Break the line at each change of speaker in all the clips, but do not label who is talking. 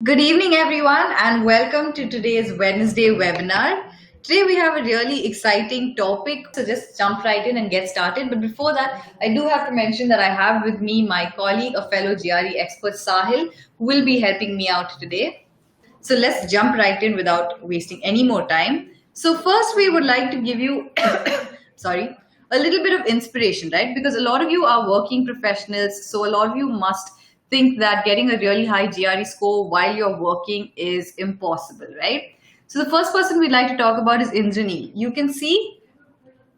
Good evening, everyone, and welcome to today's Wednesday webinar. Today, we have a really exciting topic, so just jump right in and get started. But before that, I do have to mention that I have with me my colleague, a fellow GRE expert, Sahil, who will be helping me out today. So let's jump right in without wasting any more time. So, first, we would like to give you, sorry, a little bit of inspiration, right? Because a lot of you are working professionals, so a lot of you must think that getting a really high GRE score while you're working is impossible, right? So the first person we'd like to talk about is Indraneel. You can see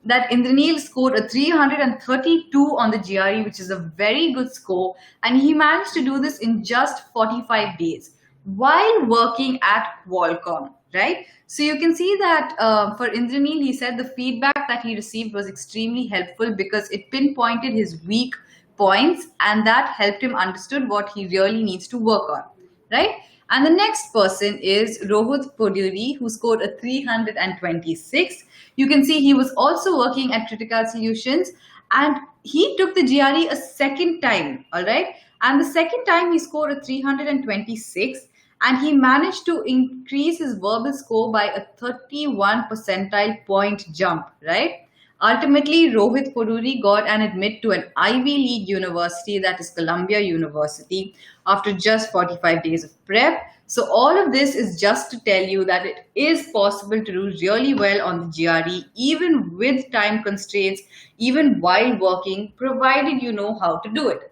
that Indraneel scored a 332 on the GRE, which is a very good score, and he managed to do this in just 45 days while working at Qualcomm, right? So you can see that for Indraneel, he said the feedback that he received was extremely helpful because it pinpointed his weak points and that helped him understood what he really needs to work on, right? And the next person is Rohit Poduri, who scored a 326. You can see he was also working at Critical Solutions and he took the GRE a second time, all right? And the second time he scored a 326 and he managed to increase his verbal score by a 31 percentile point jump, right? Ultimately, Rohit Poduri got an admit to an Ivy League university, that is Columbia University, after just 45 days of prep. So all of this is just to tell you that it is possible to do really well on the GRE, even with time constraints, even while working, provided you know how to do it.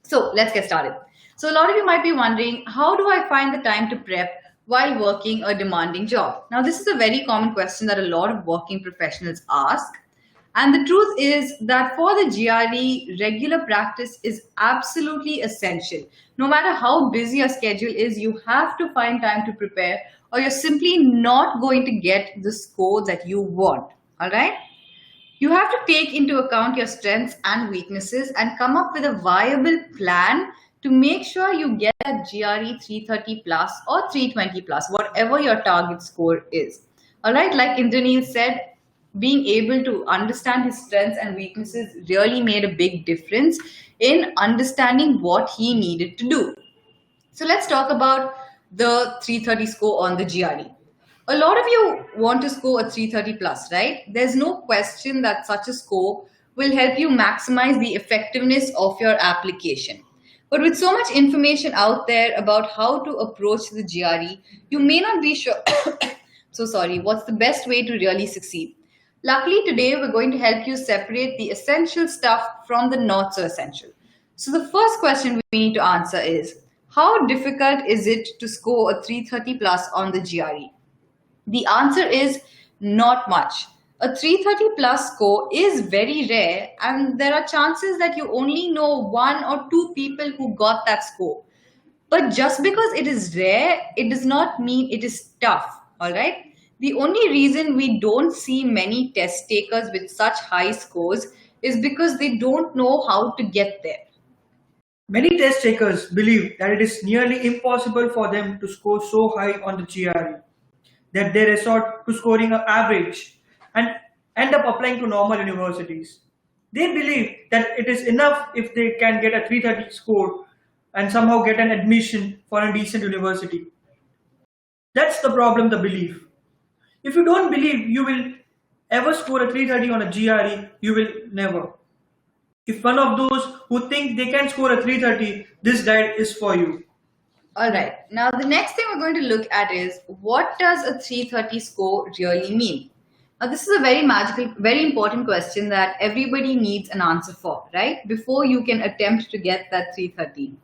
So let's get started. So a lot of you might be wondering, how do I find the time to prep while working a demanding job? Now, this is a very common question that a lot of working professionals ask. And the truth is that for the GRE, regular practice is absolutely essential. No matter how busy your schedule is, you have to find time to prepare or you're simply not going to get the score that you want. All right? You have to take into account your strengths and weaknesses and come up with a viable plan to make sure you get a GRE 330 plus or 320 plus, whatever your target score is. All right? Like Indraneel said, being able to understand his strengths and weaknesses really made a big difference in understanding what he needed to do. So let's talk about the 330 score on the GRE. A lot of you want to score a 330 plus, right? There's no question that such a score will help you maximize the effectiveness of your application. But with so much information out there about how to approach the GRE, you may not be sure, what's the best way to really succeed. Luckily, today we're going to help you separate the essential stuff from the not so essential. So the first question we need to answer is, how difficult is it to score a 330 plus on the GRE? The answer is not much. A 330 plus score is very rare and there are chances that you only know one or two people who got that score. But just because it is rare, it does not mean it is tough, all right? The only reason we don't see many test takers with such high scores is because they don't know how to get there.
Many test takers believe that it is nearly impossible for them to score so high on the GRE that they resort to scoring an average and end up applying to normal universities. They believe that it is enough if they can get a 330 score and somehow get an admission for a decent university. That's the problem, the belief. If you don't believe you will ever score a 330 on a GRE, you will never. If one of those who think they can score a 330, this guide is for you.
All right. Now, the next thing we're going to look at is, what does a 330 score really mean? Now, this is a very important question that everybody needs an answer for, right? Before you can attempt to get that 330.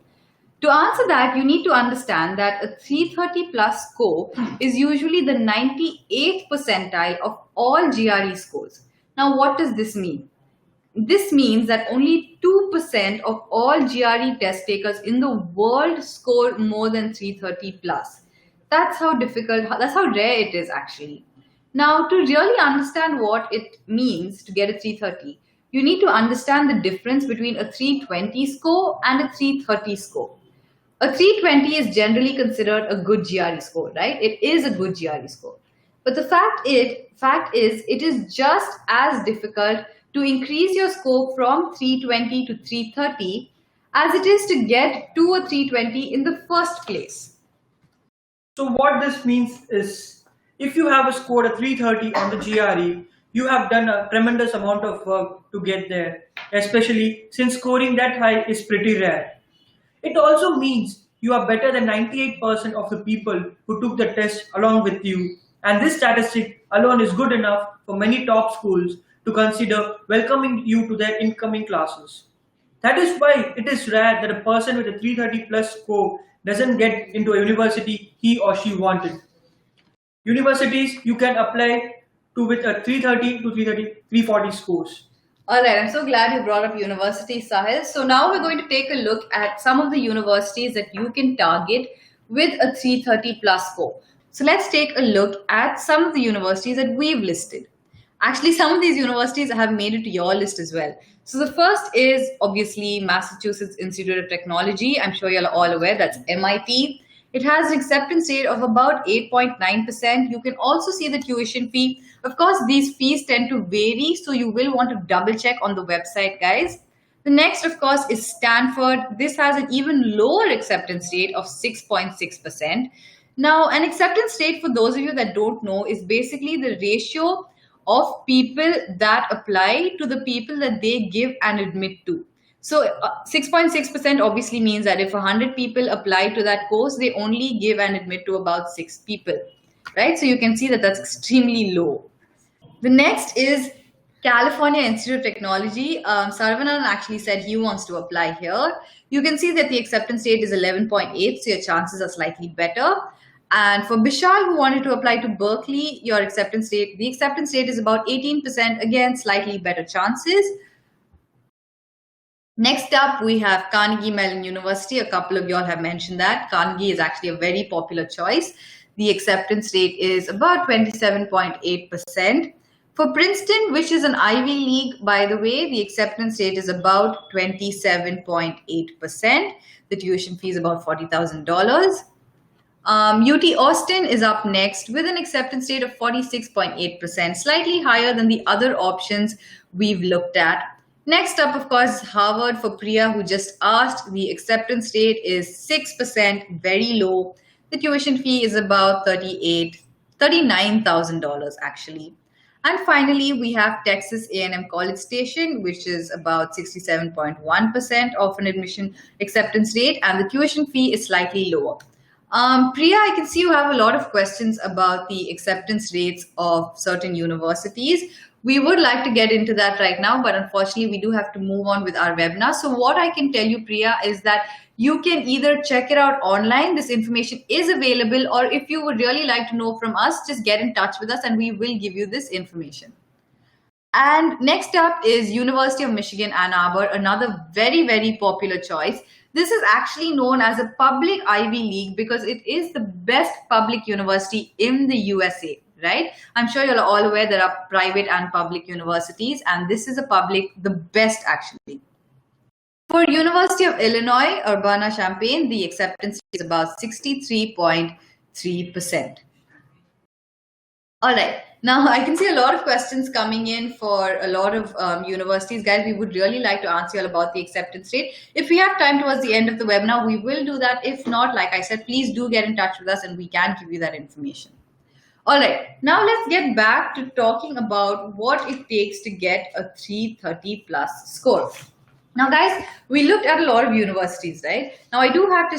To answer that, you need to understand that a 330 plus score is usually the 98th percentile of all GRE scores. Now, what does this mean? This means that only 2% of all GRE test takers in the world score more than 330 plus. That's how rare it is actually. Now, to really understand what it means to get a 330, you need to understand the difference between a 320 score and a 330 score. A 320 is generally considered a good GRE score, right? It is a good GRE score. But the fact is, it is just as difficult to increase your score from 320 to 330 as it is to get to a 320 in the first place.
So what this means is, if you have a score of 330 on the GRE, you have done a tremendous amount of work to get there, especially since scoring that high is pretty rare. It also means you are better than 98% of the people who took the test along with you, and this statistic alone is good enough for many top schools to consider welcoming you to their incoming classes. That is why it is rare that a person with a 330 plus score doesn't get into a university he or she wanted. Universities you can apply to with a 330 to 330, 340 scores.
All right, I'm so glad you brought up university, Sahil. So now we're going to take a look at some of the universities that you can target with a 330 plus score. So let's take a look at some of the universities that we've listed. Actually, some of these universities have made it to your list as well. So the first is obviously Massachusetts Institute of Technology. I'm sure you're all aware that's MIT. It has an acceptance rate of about 8.9%. You can also see the tuition fee. Of course, these fees tend to vary, so you will want to double check on the website, guys. The next, of course, is Stanford. This has an even lower acceptance rate of 6.6%. Now, an acceptance rate, for those of you that don't know, is basically the ratio of people that apply to the people that they give and admit to. So 6.6% obviously means that if 100 people apply to that course, they only give and admit to about 6 people, right? So you can see that that's extremely low. The next is California Institute of Technology. Saravanan actually said he wants to apply here. You can see that the acceptance rate is 11.8, so your chances are slightly better. And for Bishal, who wanted to apply to Berkeley, the acceptance rate is about 18%, again, slightly better chances. Next up, we have Carnegie Mellon University. A couple of y'all have mentioned that. Carnegie is actually a very popular choice. The acceptance rate is about 27.8%. For Princeton, which is an Ivy League, by the way, the acceptance rate is about 27.8%. The tuition fee is about $40,000. UT Austin is up next with an acceptance rate of 46.8%, slightly higher than the other options we've looked at. Next up, of course, Harvard. For Priya, who just asked, the acceptance rate is 6%, very low. The tuition fee is about $39,000 actually. And finally, we have Texas A&M College Station, which is about 67.1% of an admission acceptance rate, and the tuition fee is slightly lower. Priya, I can see you have a lot of questions about the acceptance rates of certain universities. We would like to get into that right now, but unfortunately, we do have to move on with our webinar. So what I can tell you, Priya, is that you can either check it out online. This information is available, or if you would really like to know from us, just get in touch with us and we will give you this information. And next up is University of Michigan, Ann Arbor, another very, very popular choice. This is actually known as a public Ivy League because it is the best public university in the USA, right? I'm sure you're all aware there are private and public universities, and this is the best actually. For University of Illinois, Urbana-Champaign, the acceptance is about 63.3%. All right. Now, I can see a lot of questions coming in for a lot of universities. Guys, we would really like to answer you all about the acceptance rate. If we have time towards the end of the webinar, we will do that. If not, like I said, please do get in touch with us and we can give you that information. All right. Now, let's get back to talking about what it takes to get a 330 plus score. Now, guys, we looked at a lot of universities, right? Now, I do have to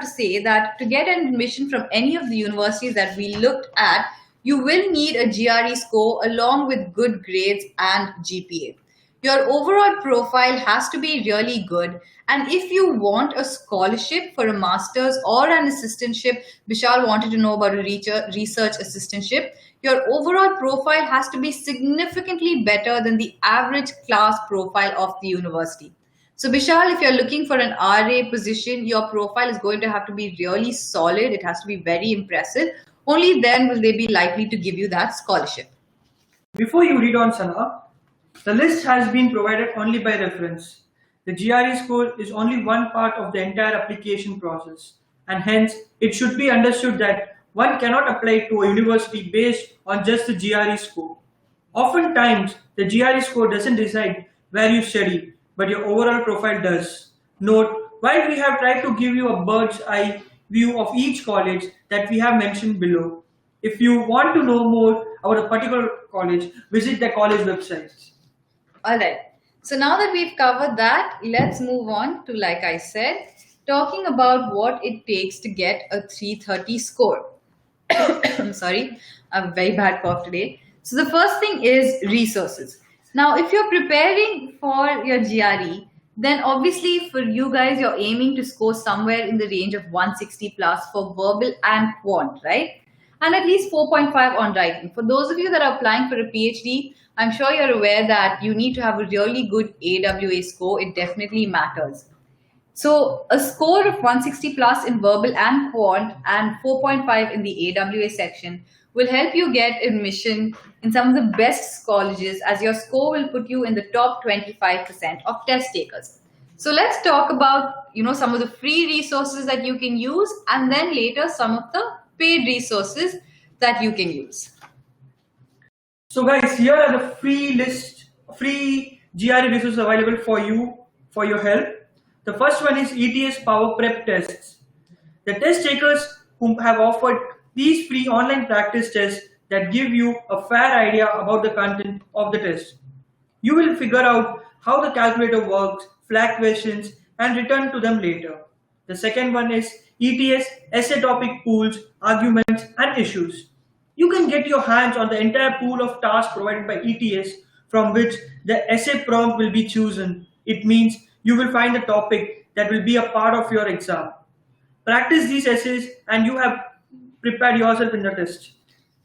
say that to get an admission from any of the universities that we looked at, you will need a GRE score along with good grades and GPA. Your overall profile has to be really good. And if you want a scholarship for a master's or an assistantship, Vishal wanted to know about a research assistantship, your overall profile has to be significantly better than the average class profile of the university. So Vishal, if you're looking for an RA position, your profile is going to have to be really solid. It has to be very impressive. Only then will they be likely to give you that scholarship.
Before you read on, Sana, the list has been provided only by reference. The GRE score is only one part of the entire application process, and hence it should be understood that one cannot apply to a university based on just the GRE score. Oftentimes, the GRE score doesn't decide where you study, but your overall profile does. Note, while we have tried to give you a bird's eye view of each college that we have mentioned below. If you want to know more about a particular college, visit the college websites.
All right. So now that we've covered that, let's move on to, like I said, talking about what it takes to get a 330 score. I'm sorry, I have a very bad cough today. So the first thing is resources. Now, if you're preparing for your GRE, then obviously for you guys, you're aiming to score somewhere in the range of 160 plus for verbal and quant, right? And at least 4.5 on writing. For those of you that are applying for a PhD, I'm sure you're aware that you need to have a really good AWA score. It definitely matters. So a score of 160 plus in verbal and quant and 4.5 in the AWA section will help you get admission in some of the best colleges, as your score will put you in the top 25% of test takers. So let's talk about, some of the free resources that you can use, and then later some of the paid resources that you can use.
So guys, here are the free GRE resources available for you for your help. The first one is ETS Power Prep tests. The test takers who have offered these free online practice tests that give you a fair idea about the content of the test. You will figure out how the calculator works, flag questions, and return to them later. The second one is ETS essay topic pools, arguments, and issues. You can get your hands on the entire pool of tasks provided by ETS from which the essay prompt will be chosen. It means you will find the topic that will be a part of your exam. Practice these essays and you have prepared yourself in the test.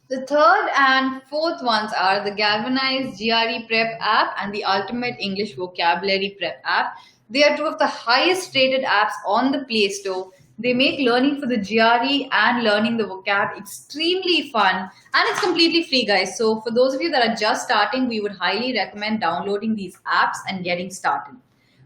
The third and fourth ones are the Galvanize GRE Prep app and the Ultimate English Vocabulary Prep app. They are two of the highest rated apps on the Play Store. They make learning for the GRE and learning the vocab extremely fun, and it's completely free, guys. So for those of you that are just starting, we would highly recommend downloading these apps and getting started.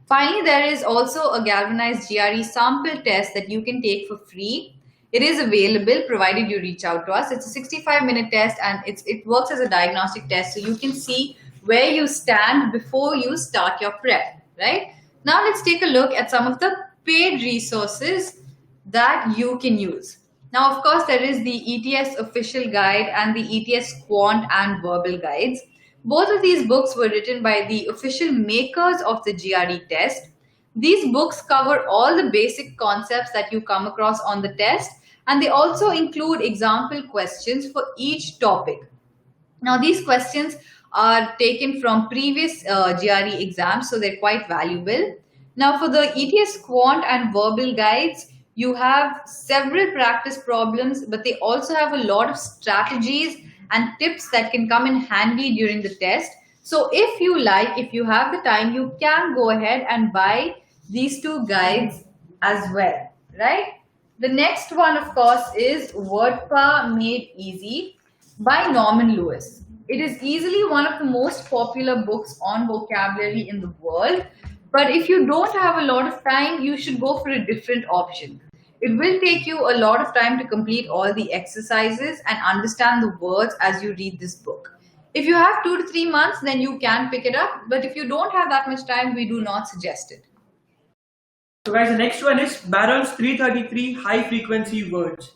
Finally, there is also a Galvanized GRE sample test that you can take for free. It is available provided you reach out to us. It's a 65-minute test, and it works as a diagnostic test, so you can see where you stand before you start your prep, right? Now let's take a look at some of the paid resources that you can use. Now, of course, there is the ETS official guide and the ETS quant and verbal guides. Both of these books were written by the official makers of the GRE test. These books cover all the basic concepts that you come across on the test, and they also include example questions for each topic. Now, these questions are taken from previous GRE exams, so they're quite valuable. Now, for the ETS quant and verbal guides, you have several practice problems, but they also have a lot of strategies and tips that can come in handy during the test. So if you have the time, you can go ahead and buy these two guides as well, right? The next one, of course, is WordPa Made Easy by Norman Lewis. It is easily one of the most popular books on vocabulary in the world. But if you don't have a lot of time, you should go for a different option. It will take you a lot of time to complete all the exercises and understand the words as you read this book. If you have 2 to 3 months, then you can pick it up. But if you don't have that much time, we do not suggest it.
So guys, the next one is Barron's 333 high frequency words.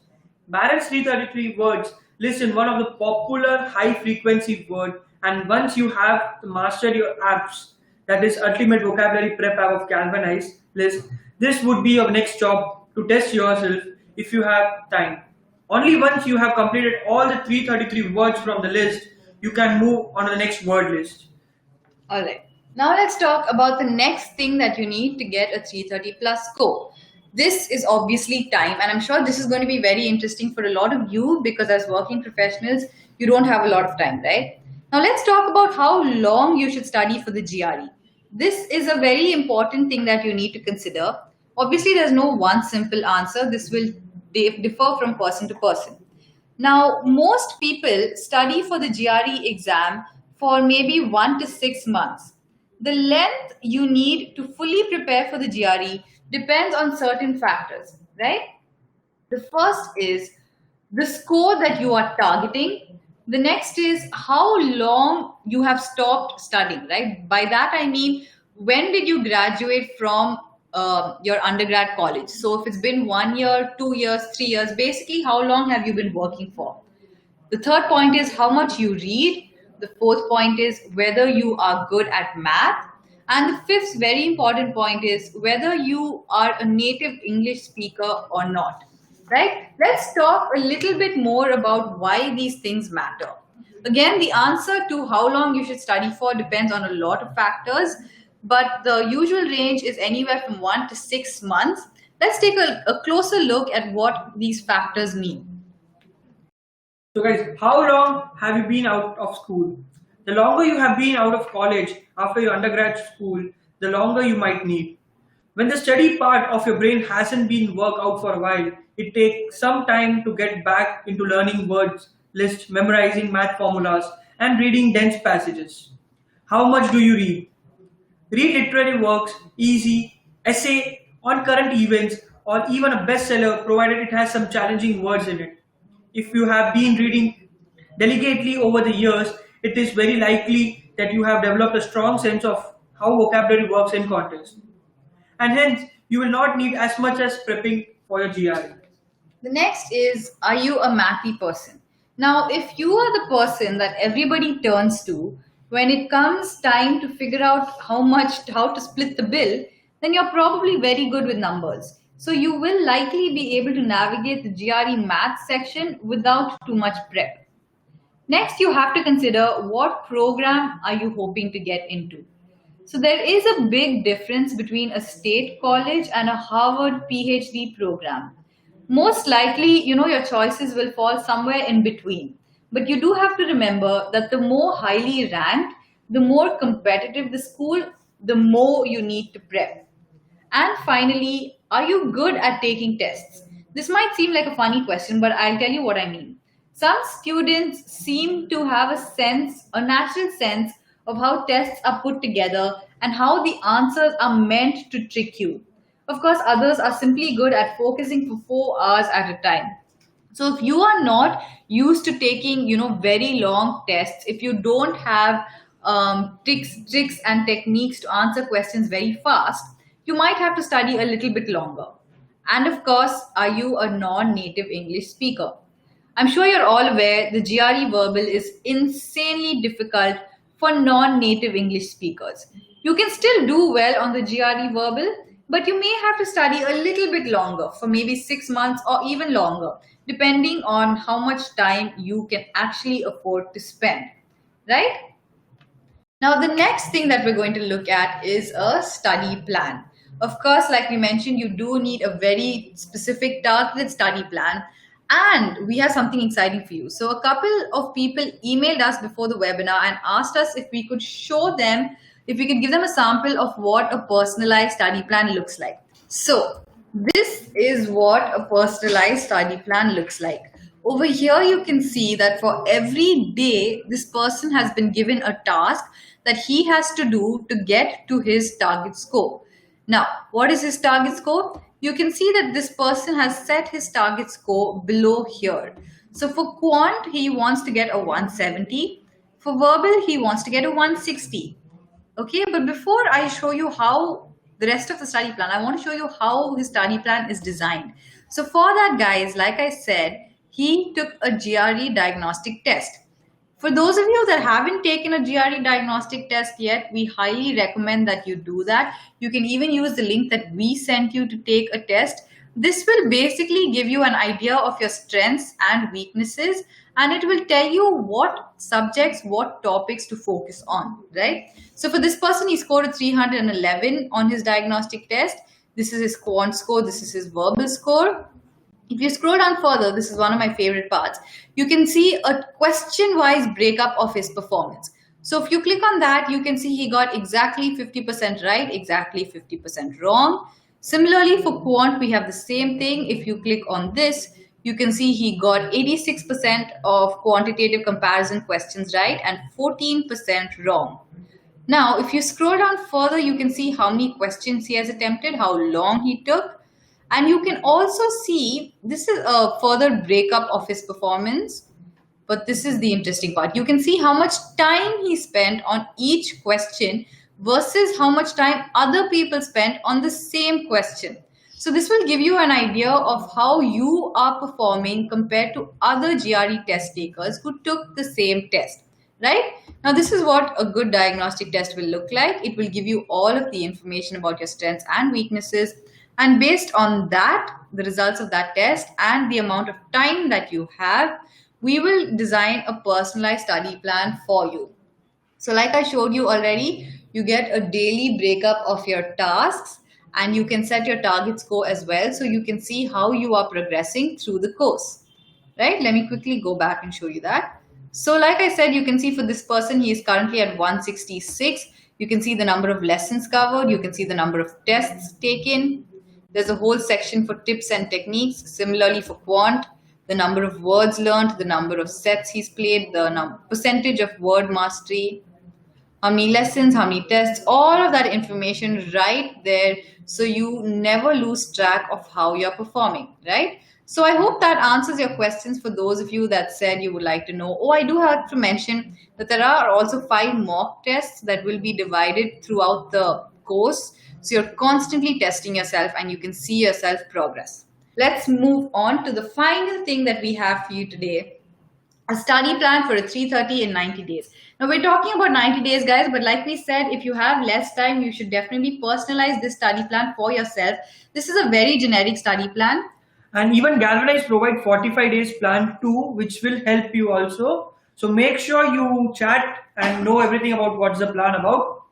Barron's 333 words list in one of the popular high frequency word, and once you have mastered your apps, that is Ultimate Vocabulary Prep app of Galvanize list, this would be your next job to test yourself if you have time. Only once you have completed all the 333 words from the list, you can move on to the next word list.
Alright, now let's talk about the next thing that you need to get a 330 plus score. This is obviously time, and I'm sure this is going to be very interesting for a lot of you because as working professionals, you don't have a lot of time, right? Now let's talk about how long you should study for the GRE. This is a very important thing that you need to consider. Obviously, there's no one simple answer. This will differ from person to person. Now, most people study for the GRE exam for maybe 1 to 6 months. The length you need to fully prepare for the GRE depends on certain factors, right? The first is the score that you are targeting. The next is how long you have stopped studying, right? By that I mean, when did you graduate from your undergrad college. So if it's been 1 year, 2 years, 3 years, basically how long have you been working for? The third point is how much you read. The fourth point is whether you are good at math. And the fifth very important point is whether you are a native English speaker or not. Right? Let's talk a little bit more about why these things matter. Again, the answer to how long you should study for depends on a lot of factors, but the usual range is anywhere from 1 to 6 months. Let's take a closer look at what these factors mean.
So guys, how long have you been out of school? The longer you have been out of college after your undergrad school, the longer you might need. When the study part of your brain hasn't been worked out for a while, it takes some time to get back into learning words, lists, memorizing math formulas, and reading dense passages. How much do you read? Read literary works, easy, essay on current events, or even a bestseller provided it has some challenging words in it. If you have been reading delicately over the years, it is very likely that you have developed a strong sense of how vocabulary works in context. And hence, you will not need as much as prepping for your GRE.
The next is, are you a mathy person? Now, if you are the person that everybody turns to when it comes time to figure out how to split the bill, then you're probably very good with numbers. So you will likely be able to navigate the GRE math section without too much prep. Next, you have to consider what program are you hoping to get into. So there is a big difference between a state college and a Harvard PhD program. Most likely, your choices will fall somewhere in between. But you do have to remember that the more highly ranked, the more competitive the school, the more you need to prep. And finally, are you good at taking tests? This might seem like a funny question, but I'll tell you what I mean. Some students seem to have a natural sense of how tests are put together and how the answers are meant to trick you. Of course, others are simply good at focusing for 4 hours at a time. So if you are not used to taking, very long tests, if you don't have tricks and techniques to answer questions very fast, you might have to study a little bit longer. And of course, are you a non-native English speaker? I'm sure you're all aware the GRE verbal is insanely difficult for non-native English speakers. You can still do well on the GRE verbal, but you may have to study a little bit longer, for maybe 6 months or even longer, depending on how much time you can actually afford to spend, right? Now, the next thing that we're going to look at is a study plan. Of course, like we mentioned, you do need a very specific targeted study plan. And we have something exciting for you. So a couple of people emailed us before the webinar and asked us if we could give them a sample of what a personalized study plan looks like. So this is what a personalized study plan looks like. Over here, you can see that for every day, this person has been given a task that he has to do to get to his target score. Now, what is his target score? You can see that this person has set his target score below here. So for quant, he wants to get a 170. For verbal, he wants to get a 160. Okay, but before I show you how the rest of the study plan, I want to show you how his study plan is designed. So for that, guys, like I said, he took a GRE diagnostic test. For those of you that haven't taken a GRE diagnostic test yet, we highly recommend that you do that. You can even use the link that we sent you to take a test. This will basically give you an idea of your strengths and weaknesses, and it will tell you what subjects, what topics to focus on, right? So for this person, he scored a 311 on his diagnostic test. This is his quant score. This is his verbal score. If you scroll down further, this is one of my favorite parts. You can see a question-wise breakup of his performance. So if you click on that, you can see he got exactly 50% right, exactly 50% wrong. Similarly, for quant, we have the same thing. If you click on this, you can see he got 86% of quantitative comparison questions right and 14% wrong. Now, if you scroll down further, you can see how many questions he has attempted, how long he took. And you can also see, this is a further breakup of his performance, but this is the interesting part. You can see how much time he spent on each question versus how much time other people spent on the same question. So this will give you an idea of how you are performing compared to other GRE test takers who took the same test, right? Now, this is what a good diagnostic test will look like. It will give you all of the information about your strengths and weaknesses. And based on that, the results of that test and the amount of time that you have, we will design a personalized study plan for you. So, like I showed you already, you get a daily breakup of your tasks and you can set your target score as well. So, you can see how you are progressing through the course, right? Let me quickly go back and show you that. So, like I said, you can see for this person, he is currently at 166. You can see the number of lessons covered, you can see the number of tests taken. There's a whole section for tips and techniques. Similarly, for quant, the number of words learned, the number of sets he's played, the percentage of word mastery, how many lessons, how many tests, all of that information right there. So you never lose track of how you're performing, right? So I hope that answers your questions for those of you that said you would like to know. Oh, I do have to mention that there are also 5 mock tests that will be divided throughout the course. So you're constantly testing yourself and you can see yourself progress. Let's move on to the final thing that we have for you today, a study plan for a 330 in 90 days. Now we're talking about 90 days, guys, but like we said, if you have less time, you should definitely personalize this study plan for yourself. This is a very generic study plan.
And even Galvanize provide 45 days plan too, which will help you also. So make sure you chat and know everything about what's the plan about.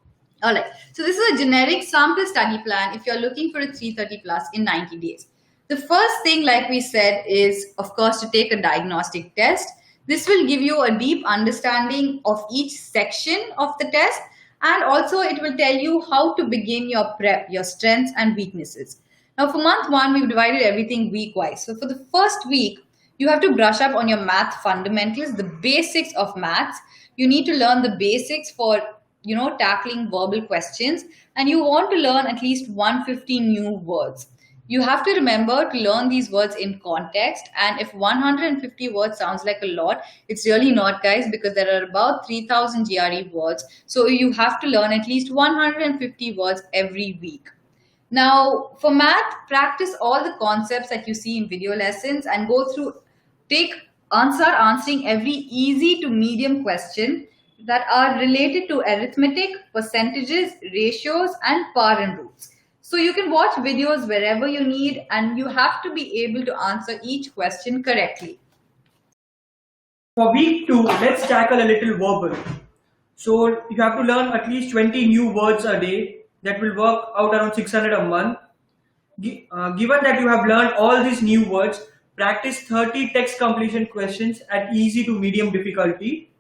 All right. So this is a generic sample study plan if you're looking for a 330 plus in 90 days. The first thing, like we said, is of course to take a diagnostic test. This will give you a deep understanding of each section of the test, and also it will tell you how to begin your prep, your strengths and weaknesses. Now for month 1, we've divided everything week-wise. So for the first week, you have to brush up on your math fundamentals, the basics of maths. You need to learn the basics for tackling verbal questions, and you want to learn at least 150 new words. You have to remember to learn these words in context, and if 150 words sounds like a lot, it's really not, guys, because there are about 3000 GRE words. So you have to learn at least 150 words every week. Now, for math, practice all the concepts that you see in video lessons and go through, answering every easy to medium question that are related to arithmetic, percentages, ratios, and power and roots. So you can watch videos wherever you need, and you have to be able to answer each question correctly.
For week 2, let's tackle a little verbal. So you have to learn at least 20 new words a day. That will work out around 600 a month. Given that you have learned all these new words, practice 30 text completion questions at easy to medium difficulty.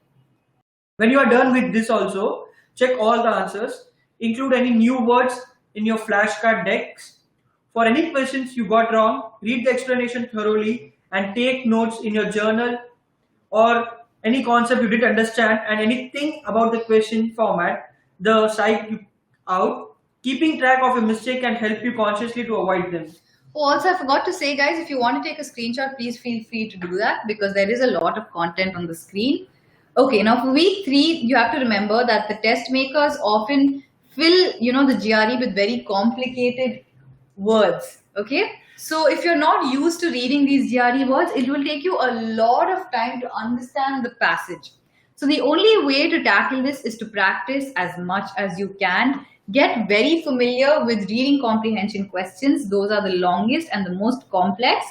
When you are done with this also, check all the answers. Include any new words in your flashcard decks. For any questions you got wrong, read the explanation thoroughly and take notes in your journal, or any concept you didn't understand and anything about the question format, the site you out. Keeping track of a mistake can help you consciously to avoid them.
Oh, also, I forgot to say, guys, if you want to take a screenshot, please feel free to do that because there is a lot of content on the screen. Okay, now for week 3, you have to remember that the test makers often fill, the GRE with very complicated words. Okay, so if you're not used to reading these GRE words, it will take you a lot of time to understand the passage. So the only way to tackle this is to practice as much as you can. Get very familiar with reading comprehension questions. Those are the longest and the most complex.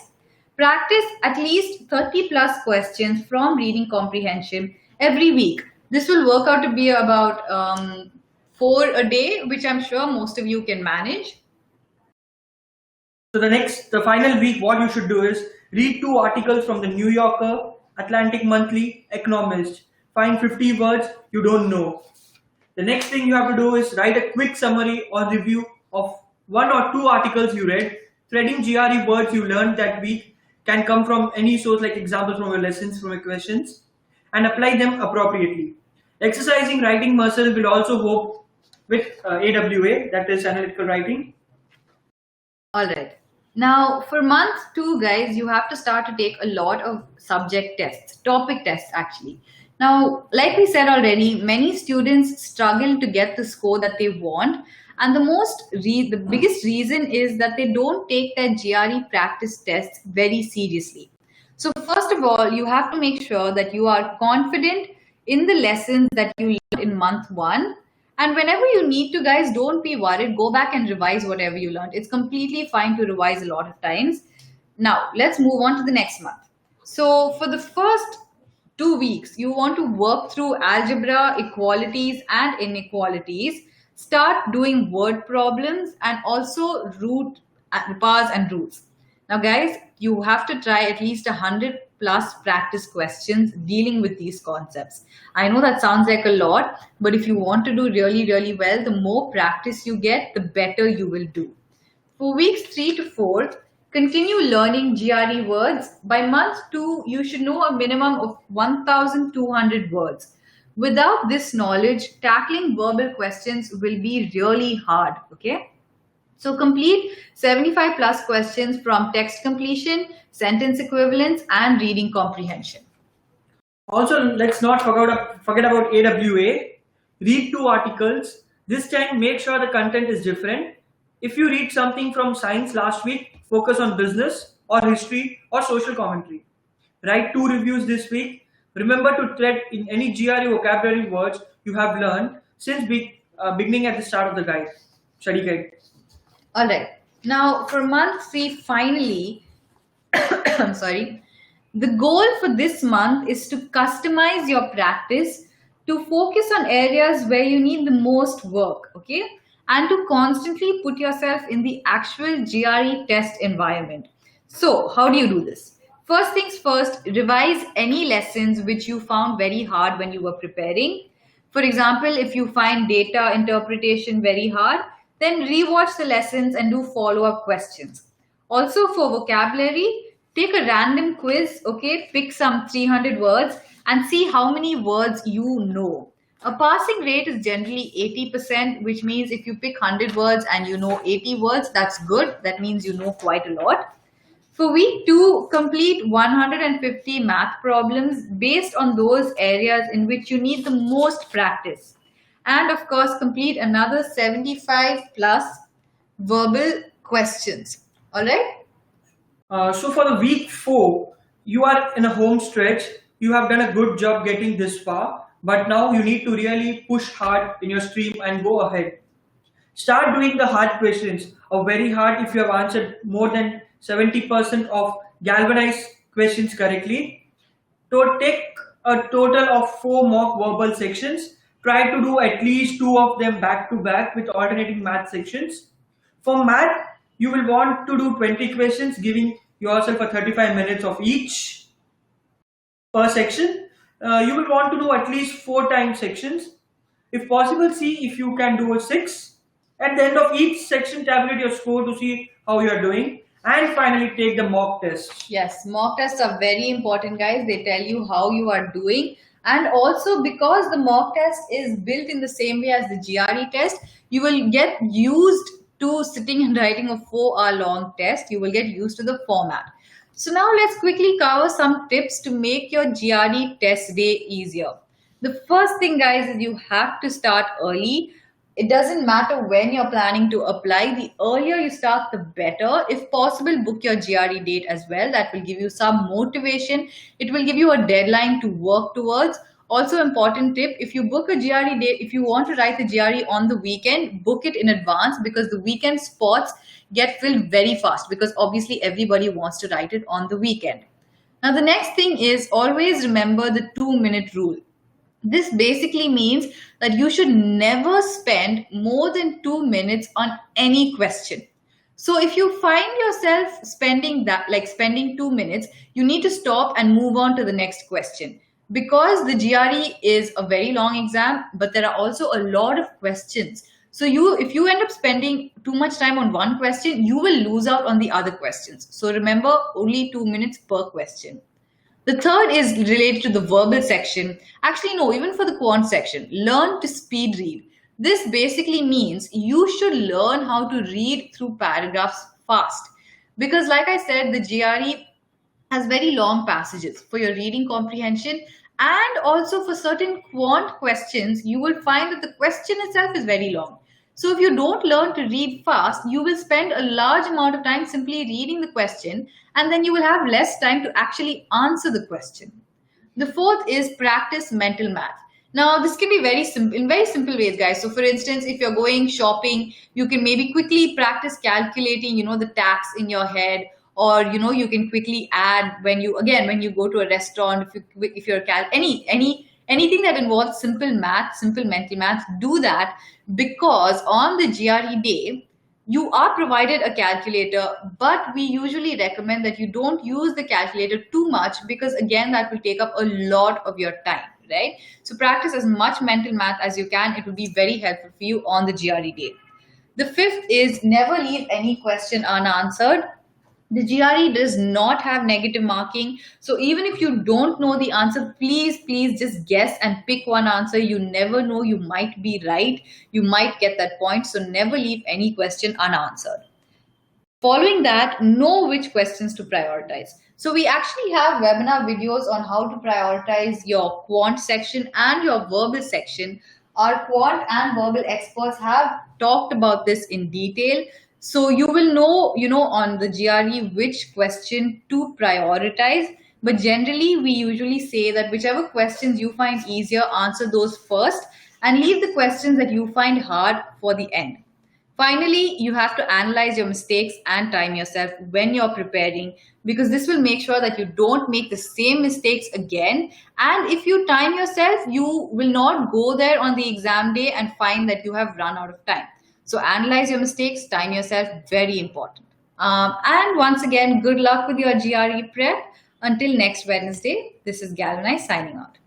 Practice at least 30 plus questions from reading comprehension every week. This will work out to be about 4 a day, which I'm sure most of you can manage.
So the final week, what you should do is read 2 articles from the New Yorker, Atlantic Monthly, Economist. Find 50 words you don't know. The next thing you have to do is write a quick summary or review of 1 or 2 articles you read. Threading GRE words you learned that week can come from any source, like examples from your lessons, from your questions, and apply them appropriately. Exercising writing muscle will also help with AWA, that is analytical writing.
All right. Now, for month 2, guys, you have to start to take a lot of subject tests, topic tests actually. Now, like we said already, many students struggle to get the score that they want, and the biggest reason is that they don't take their GRE practice tests very seriously. So, first of all, you have to make sure that you are confident in the lessons that you learned in month one. And whenever you need to, guys, don't be worried. Go back and revise whatever you learned. It's completely fine to revise a lot of times. Now, let's move on to the next month. So, for the first 2 weeks, you want to work through algebra, equalities, and inequalities. Start doing word problems and also root bars and roots. Now, guys, you have to try at least 100 plus practice questions dealing with these concepts. I know that sounds like a lot, but if you want to do really, really well, the more practice you get, the better you will do. For weeks 3 to 4, continue learning GRE words. By month 2, you should know a minimum of 1,200 words. Without this knowledge, tackling verbal questions will be really hard, okay? So complete 75 plus questions from text completion, sentence equivalence, and reading comprehension.
Also, let's not forget about AWA. Read 2 articles. This time, make sure the content is different. If you read something from science last week, focus on business or history or social commentary. Write 2 reviews this week. Remember to thread in any GRE vocabulary words you have learned since beginning at the start of the study guide.
All right. Now, for month 3, finally, I'm sorry. The goal for this month is to customize your practice to focus on areas where you need the most work, okay? And to constantly put yourself in the actual GRE test environment. So, how do you do this? First things first, revise any lessons which you found very hard when you were preparing. For example, if you find data interpretation very hard, then rewatch the lessons and do follow-up questions. Also, for vocabulary, take a random quiz, okay? Pick some 300 words and see how many words you know. A passing rate is generally 80%, which means if you pick 100 words and you know 80 words, that's good. That means you know quite a lot. For week 2, complete 150 math problems based on those areas in which you need the most practice. And of course, complete another 75 plus verbal questions. All right?
So for the week 4, you are in a home stretch. You have done a good job getting this far, but now you need to really push hard in your stream and go ahead. Start doing the hard questions, or very hard if you have answered more than 70% of Galvanize questions correctly. So take a total of 4 mock verbal sections. Try to do at least 2 of them back to back with alternating math sections. For math, you will want to do 20 questions, giving yourself a 35 minutes of each per section. You will want to do at least 4 time sections. If possible, see if you can do a 6. At the end of each section, tabulate your score to see how you are doing. And finally, take the mock test.
Yes, mock tests are very important, guys. They tell you how you are doing. And also, because the mock test is built in the same way as the GRE test, you will get used to sitting and writing a 4-hour long test. You will get used to the format. So now let's quickly cover some tips to make your GRE test day easier. The first thing, guys, is you have to start early. It doesn't matter when you're planning to apply. The earlier you start, the better. If possible, book your GRE date as well. That will give you some motivation. It will give you a deadline to work towards. Also, important tip, if you book a GRE date, if you want to write the GRE on the weekend, book it in advance, because the weekend spots get filled very fast, because obviously everybody wants to write it on the weekend. Now, the next thing is always remember the 2-minute rule. This basically means that you should never spend more than 2 minutes on any question. So if you find yourself spending 2 minutes, you need to stop and move on to the next question. Because the GRE is a very long exam, but there are also a lot of questions. So if you end up spending too much time on one question, you will lose out on the other questions. So remember, only 2 minutes per question. The third is related to the verbal section. Actually, no, even for the quant section, learn to speed read. This basically means you should learn how to read through paragraphs fast. Because like I said, the GRE has very long passages for your reading comprehension And also for certain quant questions, you will find that the question itself is very long. So if you don't learn to read fast, you will spend a large amount of time simply reading the question, and then you will have less time to actually answer the question. The fourth is practice mental math. Now, this can be very simple in very simple ways, guys. So, for instance, if you're going shopping, you can maybe quickly practice calculating, the tax in your head, or you can quickly add when you go to a restaurant. If you're anything that involves simple math, simple mental math, do that, because on the GRE day you are provided a calculator, but we usually recommend that you don't use the calculator too much, because again that will take up a lot of your time, right? So practice as much mental math as you can. It will be very helpful for you on the GRE day. The fifth is never leave any question unanswered. The GRE does not have negative marking. So even if you don't know the answer, please just guess and pick one answer. You never know, you might be right. You might get that point. So never leave any question unanswered. Following that, know which questions to prioritize. So we actually have webinar videos on how to prioritize your quant section and your verbal section. Our quant and verbal experts have talked about this in detail. So you will know, on the GRE which question to prioritize. But generally, we usually say that whichever questions you find easier, answer those first and leave the questions that you find hard for the end. Finally, you have to analyze your mistakes and time yourself when you're preparing, because this will make sure that you don't make the same mistakes again. And if you time yourself, you will not go there on the exam day and find that you have run out of time. So analyze your mistakes, time yourself, very important. And once again, good luck with your GRE prep. Until next Wednesday, this is Galvanize signing out.